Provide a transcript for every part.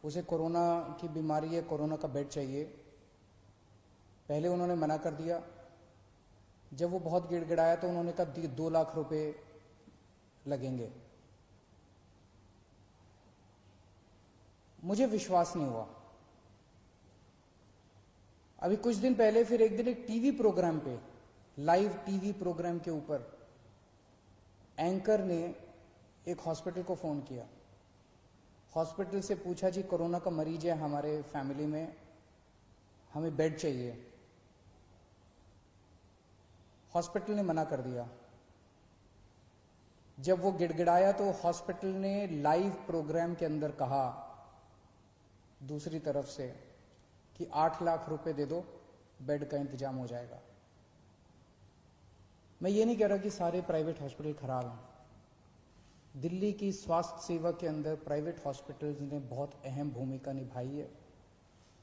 उसे कोरोना की बीमारी है, कोरोना का बेड चाहिए। पहले उन्होंने मना कर दिया। जब वो बहुत गिड़गिड़ाया तो उन्होंने कहा 2 लाख रुपए लगेंगे। मुझे विश्वास नहीं हुआ। अभी कुछ दिन पहले फिर एक दिन एक टीवी प्रोग्राम पे, लाइव टीवी प्रोग्राम के ऊपर एंकर ने एक हॉस्पिटल को फोन किया। हॉस्पिटल से पूछा, जी कोरोना का मरीज है हमारे फैमिली में, हमें बेड चाहिए। हॉस्पिटल ने मना कर दिया। जब वो गिड़गिड़ाया तो हॉस्पिटल ने लाइव प्रोग्राम के अंदर कहा दूसरी तरफ से कि 8 लाख रुपए दे दो, बेड का इंतजाम हो जाएगा। मैं ये नहीं कह रहा कि सारे प्राइवेट हॉस्पिटल खराब हैं। दिल्ली की स्वास्थ्य सेवा के अंदर प्राइवेट हॉस्पिटल्स ने बहुत अहम भूमिका निभाई है।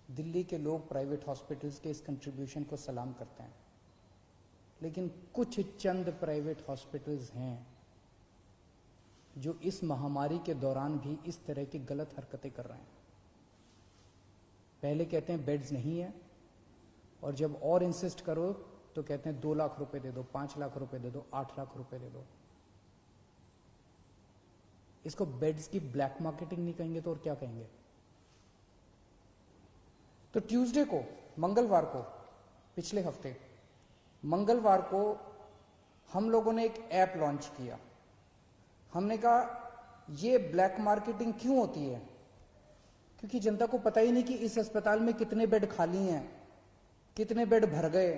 दिल्ली के लोग प्राइवेट हॉस्पिटल्स के इस कंट्रीब्यूशन को सलाम करते हैं। लेकिन कुछ चंद प्राइवेट हॉस्पिटल्स हैं जो इस महामारी के दौरान भी इस तरह की गलत हरकतें कर रहे हैं। पहले कहते हैं बेड्स नहीं है, और जब और इंसिस्ट करो तो कहते हैं 2 लाख रुपए दे दो, 5 लाख रुपए दे दो, 8 लाख रुपए दे दो। इसको बेड्स की ब्लैक मार्केटिंग नहीं कहेंगे तो और क्या कहेंगे? तो ट्यूसडे को, मंगलवार को, पिछले हफ्ते मंगलवार को हम लोगों ने एक ऐप लॉन्च किया। हमने कहा ये ब्लैक मार्केटिंग क्यों होती है? क्योंकि जनता को पता ही नहीं कि इस अस्पताल में कितने बेड खाली हैं, कितने बेड भर गए,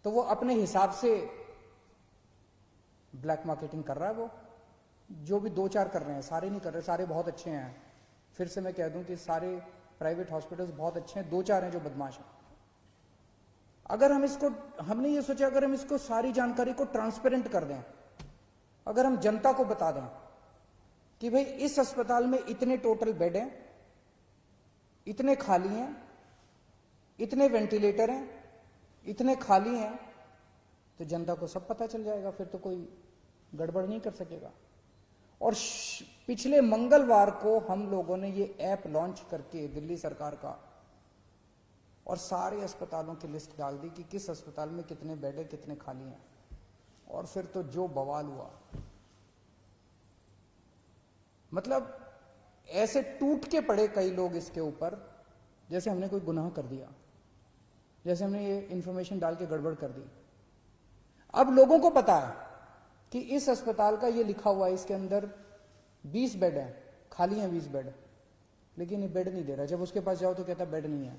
तो वो अपने हिसाब से ब्लैक मार्केटिंग कर रहा है। वो जो भी 2-4 कर रहे हैं, सारे नहीं कर रहे, सारे बहुत अच्छे हैं। फिर से मैं कह दूं कि सारे प्राइवेट हॉस्पिटल्स बहुत अच्छे हैं, 2-4 हैं जो बदमाश हैं। अगर हम इसको, हमने ये सोचा अगर हम इसको सारी जानकारी को ट्रांसपेरेंट कर दें, अगर हम जनता को बता दें कि भाई इस अस्पताल में इतने टोटल बेड हैं, इतने खाली हैं, इतने वेंटिलेटर हैं, इतने खाली हैं, तो जनता को सब पता चल जाएगा। फिर तो कोई गड़बड़ नहीं कर सकेगा। और पिछले मंगलवार को हम लोगों ने ये ऐप लॉन्च करके दिल्ली सरकार का, और सारे अस्पतालों की लिस्ट डाल दी कि किस अस्पताल में कितने बेड है, कितने खाली हैं। और फिर तो जो बवाल हुआ, मतलब ऐसे टूट के पड़े कई लोग इसके ऊपर, जैसे हमने कोई गुनाह कर दिया, जैसे हमने ये इंफॉर्मेशन डाल के गड़बड़ कर दी। अब लोगों को पता है कि इस अस्पताल का ये लिखा हुआ है, इसके अंदर 20 बेड है, खाली हैं 20 बेड, लेकिन ये बेड नहीं दे रहा। जब उसके पास जाओ तो कहता बेड नहीं है,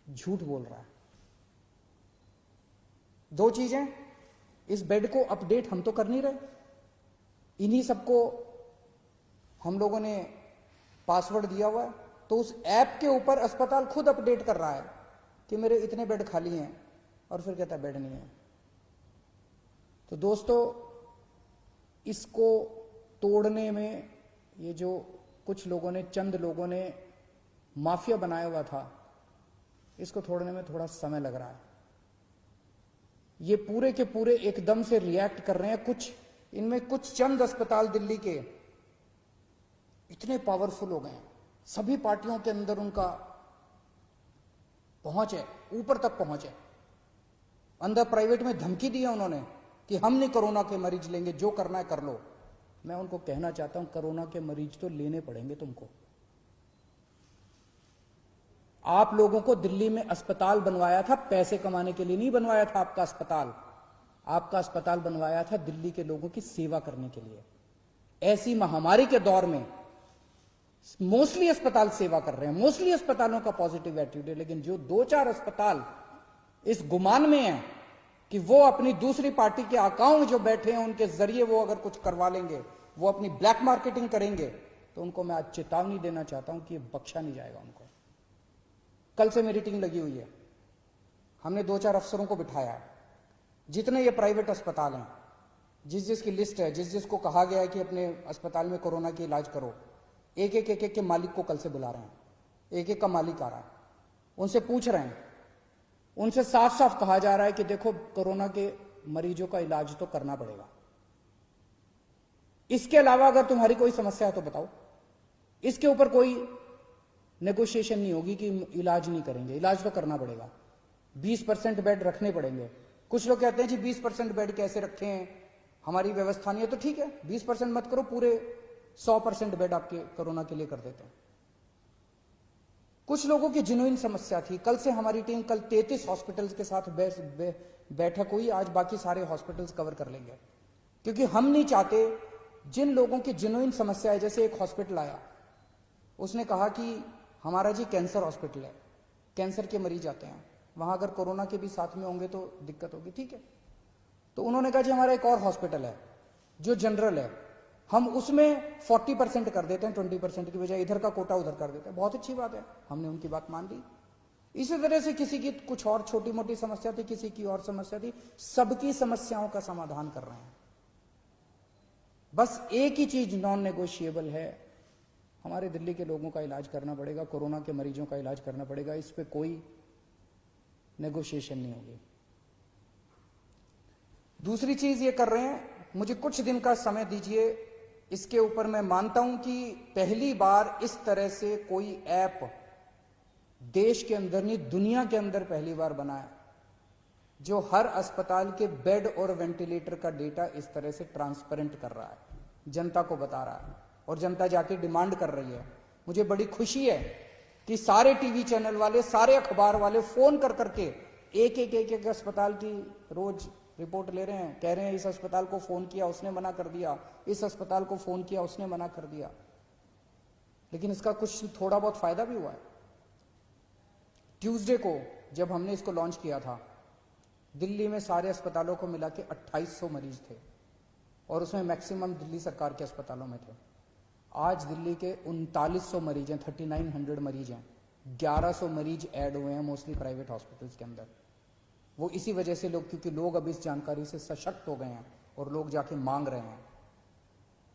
झूठ बोल रहा है। 2 चीजें, इस बेड को अपडेट हम तो कर नहीं रहे, इन्हीं सबको हम लोगों ने पासवर्ड दिया हुआ है, तो उस ऐप के ऊपर अस्पताल खुद अपडेट कर रहा है कि मेरे इतने बेड खाली हैं, और फिर कहता है बेड नहीं है। तो दोस्तों, इसको तोड़ने में ये जो कुछ लोगों ने, चंद लोगों ने माफिया बनाया हुआ था, इसको तोड़ने में थोड़ा समय लग रहा है। ये पूरे के पूरे एकदम से रिएक्ट कर रहे हैं। कुछ इनमें कुछ चंद अस्पताल दिल्ली के इतने पावरफुल हो गए हैं, सभी पार्टियों के अंदर उनका पहुंच है, ऊपर तक पहुंच है। अंदर प्राइवेट में धमकी दी है उन्होंने कि हम नहीं कोरोना के मरीज लेंगे, जो करना है कर लो। मैं उनको कहना चाहता हूं, कोरोना के मरीज तो लेने पड़ेंगे तुमको। आप लोगों को दिल्ली में अस्पताल बनवाया था पैसे कमाने के लिए नहीं बनवाया था। आपका अस्पताल बनवाया था दिल्ली के लोगों की सेवा करने के लिए। ऐसी महामारी के दौर में मोस्टली अस्पताल सेवा कर रहे हैं, मोस्टली अस्पतालों का पॉजिटिव एटीट्यूड है। लेकिन जो 2-4 अस्पताल इस गुमान में हैं कि वो अपनी दूसरी पार्टी के अकाउंट जो बैठे हैं उनके जरिए वो अगर कुछ करवा लेंगे, वो अपनी ब्लैक मार्केटिंग करेंगे, तो उनको मैं आज चेतावनी देना चाहता हूं कि ये बख्शा नहीं जाएगा उनको। कल से मेरी टीम लगी हुई है, हमने 2-4 अफसरों को बिठाया है। जितने ये प्राइवेट अस्पताल हैं, जिस जिसकी लिस्ट है, जिस जिसको कहा गया है कि अपने अस्पताल में कोरोना की इलाज करो, एक एक के मालिक को कल से बुला रहे हैं। एक का मालिक आ रहा है, उनसे पूछ रहे हैं, उनसे साफ साफ कहा जा रहा है कि देखो कोरोना के मरीजों का इलाज तो करना पड़ेगा, इसके अलावा अगर तुम्हारी कोई समस्या है तो बताओ। इसके ऊपर कोई नेगोशिएशन नहीं होगी कि इलाज नहीं करेंगे, इलाज तो करना पड़ेगा। 20% बेड रखने पड़ेंगे। कुछ लोग कहते हैं जी 20% बेड कैसे रखें, हमारी व्यवस्था नहीं है। तो ठीक है, 20% मत करो, पूरे 100% बेड आपके कोरोना के लिए कर देते हैं। कुछ लोगों की जेन्युइन समस्या थी। कल से हमारी टीम कल 33 हॉस्पिटल्स के साथ बैठक हुई। आज बाकी सारे हॉस्पिटल्स कवर कर लेंगे, क्योंकि हम नहीं चाहते जिन लोगों की जेन्युइन समस्या है। जैसे एक हॉस्पिटल आया, उसने कहा कि हमारा जी कैंसर हॉस्पिटल है, कैंसर के मरीज आते हैं, वहां अगर कोरोना के भी साथ में होंगे तो दिक्कत होगी। ठीक है, तो उन्होंने कहा जी हमारा एक और हॉस्पिटल है जो जनरल है, हम उसमें 40% कर देते हैं, 20% की बजाय इधर का कोटा उधर कर देते हैं। बहुत अच्छी बात है, हमने उनकी बात मान ली। इसी तरह से किसी की कुछ और छोटी मोटी समस्या थी, किसी की और समस्या थी, सबकी समस्याओं का समाधान कर रहे हैं। बस एक ही चीज नॉन नेगोशिएबल है, हमारे दिल्ली के लोगों का इलाज करना पड़ेगा, कोरोना के मरीजों का इलाज करना पड़ेगा। इस पे कोई नेगोशिएशन नहीं होगी। दूसरी चीज ये कर रहे हैं, मुझे कुछ दिन का समय दीजिए, इसके ऊपर मैं मानता हूं कि पहली बार इस तरह से कोई ऐप देश के अंदर नहीं दुनिया के अंदर पहली बार बना है, जो हर अस्पताल के बेड और वेंटिलेटर का डेटा इस तरह से ट्रांसपेरेंट कर रहा है, जनता को बता रहा है, और जनता जाके डिमांड कर रही है। मुझे बड़ी खुशी है कि सारे टीवी चैनल वाले, सारे अखबार वाले फोन कर करके एक अस्पताल की रोज रिपोर्ट ले रहे हैं, कह रहे हैं इस अस्पताल को फोन किया उसने मना कर दिया, इस अस्पताल को फोन किया उसने मना कर दिया। लेकिन इसका कुछ थोड़ा बहुत फायदा भी हुआ है। ट्यूसडे को जब हमने इसको लॉन्च किया था, दिल्ली में सारे अस्पतालों को मिला के 2800 मरीज थे, और उसमें मैक्सिमम दिल्ली सरकार के अस्पतालों में थे। आज दिल्ली के 3900 मरीज हैं, 3900 मरीज हैं, 1100 मरीज ऐड हुए हैं मोस्टली प्राइवेट हॉस्पिटल्स के अंदर। वो इसी वजह से लोग, क्योंकि लोग अब इस जानकारी से सशक्त हो गए हैं और लोग जाके मांग रहे हैं।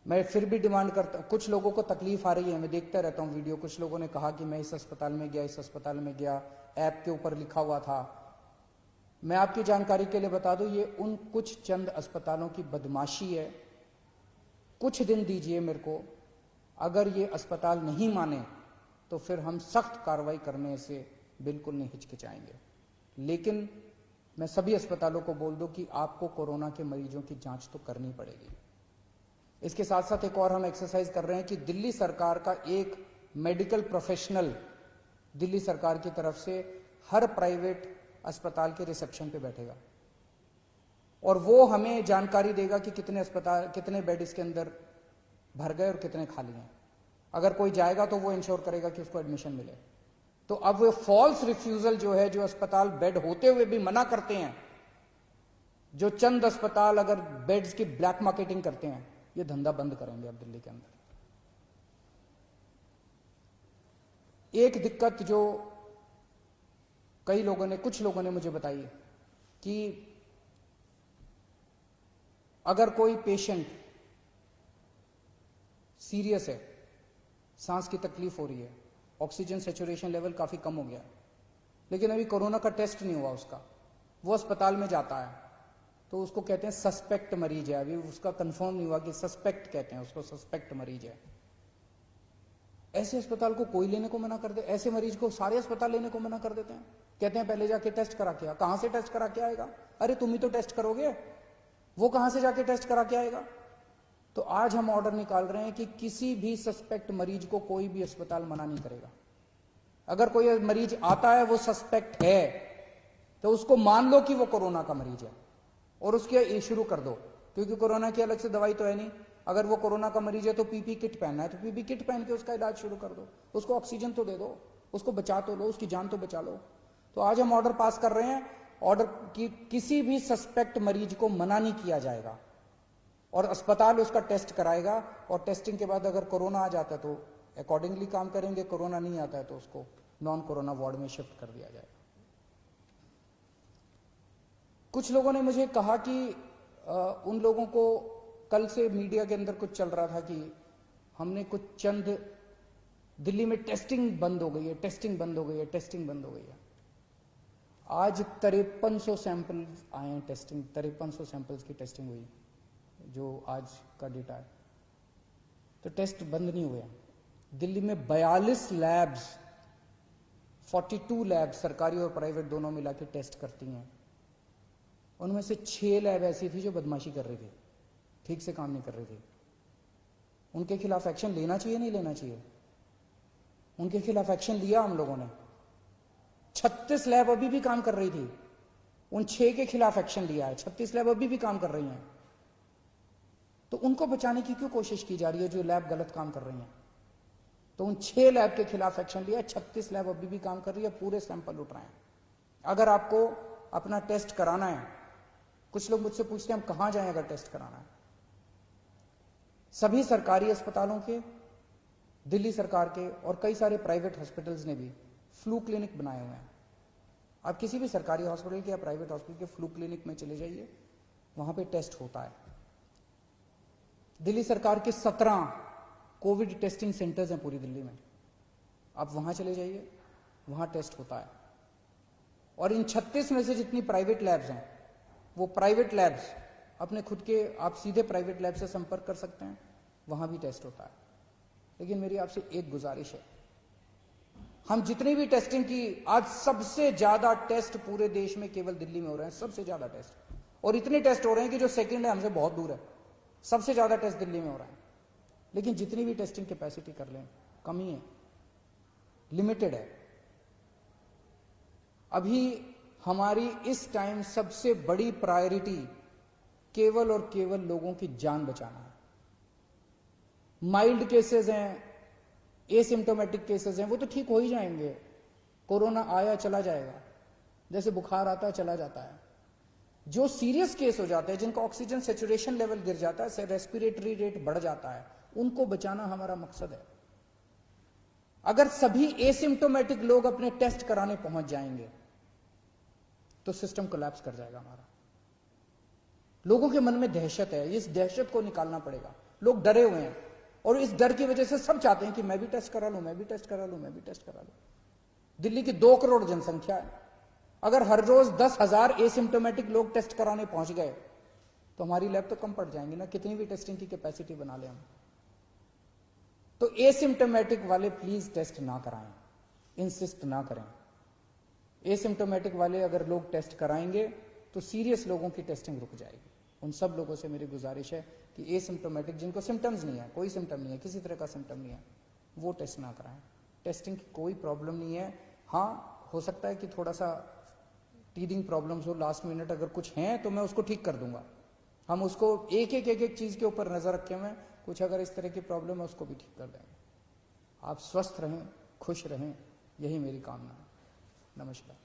मैं फिर भी डिमांड करता हूं, कुछ लोगों को तकलीफ आ रही है, मैं देखता रहता हूं वीडियो, कुछ लोगों ने कहा कि मैं इस अस्पताल में गया, इस अस्पताल में गया, ऐप के ऊपर लिखा हुआ था। मैं आपकी जानकारी के लिए बता दूं, ये उन कुछ चंद अस्पतालों की बदमाशी है। कुछ दिन दीजिए मेरे को, अगर ये अस्पताल नहीं माने तो फिर हम सख्त कार्रवाई करने से बिल्कुल नहीं हिचकिचाएंगे। लेकिन मैं सभी अस्पतालों को बोल दूं कि आपको कोरोना के मरीजों की जांच तो करनी पड़ेगी। इसके साथ साथ एक और हम एक्सरसाइज कर रहे हैं कि दिल्ली सरकार का एक मेडिकल प्रोफेशनल दिल्ली सरकार की तरफ से हर प्राइवेट अस्पताल के रिसेप्शन पे बैठेगा, और वो हमें जानकारी देगा कि कितने अस्पताल, कितने बेड इसके अंदर भर गए और कितने खाली हैं। अगर कोई जाएगा तो वो इंश्योर करेगा कि उसको एडमिशन मिले। तो अब वो फॉल्स रिफ्यूजल जो है, जो अस्पताल बेड होते हुए भी मना करते हैं, जो चंद अस्पताल अगर बेड्स की ब्लैक मार्केटिंग करते हैं, ये धंधा बंद करेंगे अब दिल्ली के अंदर। एक दिक्कत जो कई लोगों ने, कुछ लोगों ने मुझे बताई कि अगर कोई पेशेंट सीरियस है, सांस की तकलीफ हो रही है, ऑक्सीजन सैचुरेशन लेवल काफी कम हो गया है, लेकिन अभी कोरोना का टेस्ट नहीं हुआ उसका, वो अस्पताल में जाता है तो उसको कहते हैं सस्पेक्ट मरीज है, अभी उसका कंफर्म नहीं हुआ कि सस्पेक्ट कहते हैं उसको, सस्पेक्ट मरीज है। ऐसे अस्पताल को कोई लेने को मना कर दे, ऐसे मरीज को सारे अस्पताल लेने को मना कर देते हैं, कहते हैं पहले जाके टेस्ट करा के आ। कहां से टेस्ट करा के आएगा? अरे तुम ही तो टेस्ट करोगे, वो कहां से जाके टेस्ट करा के आएगा? तो आज हम ऑर्डर निकाल रहे हैं कि किसी भी सस्पेक्ट मरीज को कोई भी अस्पताल मना नहीं करेगा। अगर कोई मरीज आता है वो सस्पेक्ट है तो उसको मान लो कि वो कोरोना का मरीज है और उसके शुरू कर दो, क्योंकि कोरोना की अलग से दवाई तो है नहीं। अगर वो कोरोना का मरीज है तो पीपी किट पहनना है तो पीपी किट पहन के उसका इलाज शुरू कर दो, उसको ऑक्सीजन तो दे दो, उसको बचा तो लो, उसकी जान तो बचा लो। तो आज हम ऑर्डर पास कर रहे हैं, ऑर्डर की किसी भी सस्पेक्ट मरीज को मना नहीं किया जाएगा और अस्पताल उसका टेस्ट कराएगा, और टेस्टिंग के बाद अगर कोरोना आ जाता है तो अकॉर्डिंगली काम करेंगे, कोरोना नहीं आता है तो उसको नॉन कोरोना वार्ड में शिफ्ट कर दिया जाएगा। कुछ लोगों ने मुझे कहा कि उन लोगों को कल से मीडिया के अंदर कुछ चल रहा था कि हमने कुछ चंद दिल्ली में टेस्टिंग बंद हो गई है, टेस्टिंग बंद हो गई है, टेस्टिंग बंद हो गई है। आज 5300 सैंपल आए हैं टेस्टिंग, 5300 सैंपल्स की टेस्टिंग हुई जो आज का डेटा है। तो टेस्ट बंद नहीं हुए। दिल्ली में 42 लैब्स 42 लैब सरकारी और प्राइवेट दोनों मिला के टेस्ट करती हैं। उनमें से 6 लैब ऐसी थी जो बदमाशी कर रही थी, ठीक से काम नहीं कर रही थी। उनके खिलाफ एक्शन लेना चाहिए, नहीं लेना चाहिए? उनके खिलाफ एक्शन लिया हम लोगों ने। 36 लैब अभी भी काम कर रही थी, उन 6 के खिलाफ एक्शन लिया है। 36 लैब अभी भी काम कर रही हैं। तो उनको बचाने की क्यों कोशिश की जा रही है जो लैब गलत काम कर रही हैं? तो उन 6 लैब के खिलाफ एक्शन लिया, 36 लैब अभी भी काम कर रही है, पूरे सैंपल उठ रहे हैं। अगर आपको अपना टेस्ट कराना है, कुछ लोग मुझसे पूछते हैं हम कहां जाएं अगर टेस्ट कराना है? सभी सरकारी अस्पतालों के, दिल्ली सरकार के और कई सारे प्राइवेट हॉस्पिटल्स ने भी फ्लू क्लिनिक बनाए हुए हैं। आप किसी भी सरकारी हॉस्पिटल के या प्राइवेट हॉस्पिटल के फ्लू क्लिनिक में चले जाइए, वहां पे टेस्ट होता है। दिल्ली सरकार के 17 कोविड टेस्टिंग सेंटर्स हैं पूरी दिल्ली में, आप वहां चले जाइए, वहां टेस्ट होता है। और इन 36 में से जितनी प्राइवेट लैब्स हैं, वो प्राइवेट लैब्स अपने खुद के, आप सीधे प्राइवेट लैब से संपर्क कर सकते हैं, वहां भी टेस्ट होता है। लेकिन मेरी आपसे एक गुजारिश है, हम जितनी भी टेस्टिंग की, आज सबसे ज्यादा टेस्ट पूरे देश में केवल दिल्ली में हो रहे हैं, सबसे ज्यादा टेस्ट। और इतने टेस्ट हो रहे हैं कि जो सेकंड है हमसे बहुत दूर है, सबसे ज्यादा टेस्ट दिल्ली में हो रहा है। लेकिन जितनी भी टेस्टिंग कैपेसिटी कर लें, कमी है, लिमिटेड है। अभी हमारी इस टाइम सबसे बड़ी प्रायोरिटी केवल और केवल लोगों की जान बचाना है। माइल्ड केसेस हैं, एसिम्टोमेटिक केसेस हैं, वो तो ठीक हो ही जाएंगे। कोरोना आया चला जाएगा, जैसे बुखार आता है चला जाता है। जो सीरियस केस हो जाते हैं, जिनका ऑक्सीजन सैचुरेशन लेवल गिर जाता है, रेस्पिरेटरी रेट बढ़ जाता है, उनको बचाना हमारा मकसद है। अगर सभी एसिम्टोमेटिक लोग अपने टेस्ट कराने पहुंच जाएंगे तो सिस्टम कोलैप्स कर जाएगा हमारा। लोगों के मन में दहशत है, इस दहशत को निकालना पड़ेगा। लोग डरे हुए हैं और इस डर की वजह से सब चाहते हैं कि मैं भी टेस्ट करा लूं, मैं भी टेस्ट करा लूं, मैं भी टेस्ट करा लूं। दिल्ली की 2 करोड़ जनसंख्या है, अगर हर रोज 10,000 एसिम्टोमेटिक लोग टेस्ट कराने पहुंच गए तो हमारी लैब तो कम पड़ जाएंगी ना, कितनी भी टेस्टिंग की कैपेसिटी बना ले हम। तो एसिम्टोमेटिक वाले प्लीज टेस्ट ना कराएं, इंसिस्ट ना करें। एसिम्टोमेटिक वाले अगर लोग टेस्ट कराएंगे तो सीरियस लोगों की टेस्टिंग रुक जाएगी। उन सब लोगों से मेरी गुजारिश है कि एसिम्टोमेटिक, जिनको सिम्टम्स नहीं है, कोई सिम्टम नहीं है, किसी तरह का सिम्टम नहीं है, वो टेस्ट ना कराएं। टेस्टिंग की कोई प्रॉब्लम नहीं है। हाँ, हो सकता है कि थोड़ा सा टीदिंग प्रॉब्लम्स हो लास्ट मिनट, अगर कुछ हैं तो मैं उसको ठीक कर दूंगा। हम उसको एक एक चीज के ऊपर नजर रखे हुए, कुछ अगर इस तरह की प्रॉब्लम है उसको भी ठीक कर देंगे। आप स्वस्थ रहें, खुश रहें, यही मेरी कामना है। नमस्कार।